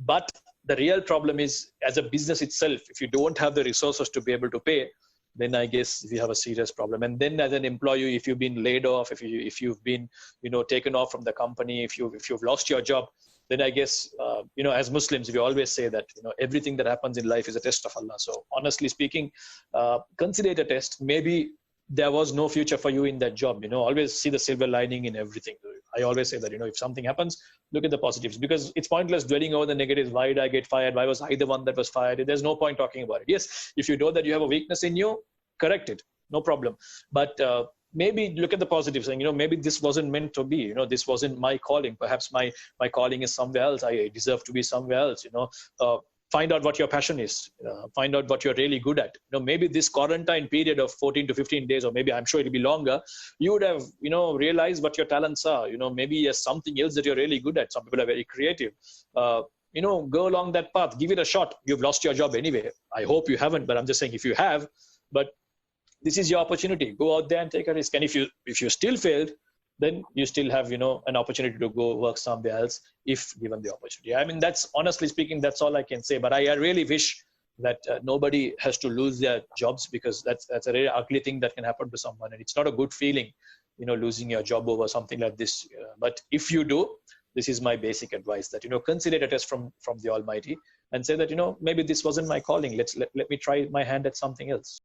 But the real problem is, as a business itself, if you don't have the resources to be able to pay, then I guess we have a serious problem. And then as an employee, if you've been laid off, if you've been, taken off from the company, if you've lost your job, then I guess, as Muslims, we always say that, everything that happens in life is a test of Allah. So honestly speaking, consider it a test. Maybe there was no future for you in that job. Always see the silver lining in everything. I always say that, if something happens, look at the positives, because it's pointless dwelling over the negatives. Why did I get fired? Why was I the one that was fired? There's no point talking about it. Yes, if you know that you have a weakness in you, correct it, no problem. But maybe look at the positives and, maybe this wasn't meant to be, this wasn't my calling. Perhaps my calling is somewhere else. I deserve to be somewhere else, find out what your passion is, find out what you're really good at. Maybe this quarantine period of 14 to 15 days, or maybe I'm sure it'll be longer, you would have, realized what your talents are. Maybe there's something else that you're really good at. Some people are very creative. Go along that path, give it a shot. You've lost your job anyway. I hope you haven't, but I'm just saying if you have, but this is your opportunity. Go out there and take a risk. And if you still failed, then you still have, an opportunity to go work somewhere else if given the opportunity. I mean, that's, honestly speaking, that's all I can say. But I really wish that nobody has to lose their jobs, because that's a very ugly thing that can happen to someone. And it's not a good feeling, losing your job over something like this. But if you do, this is my basic advice, that, consider a test from the Almighty and say that, maybe this wasn't my calling. Let me try my hand at something else.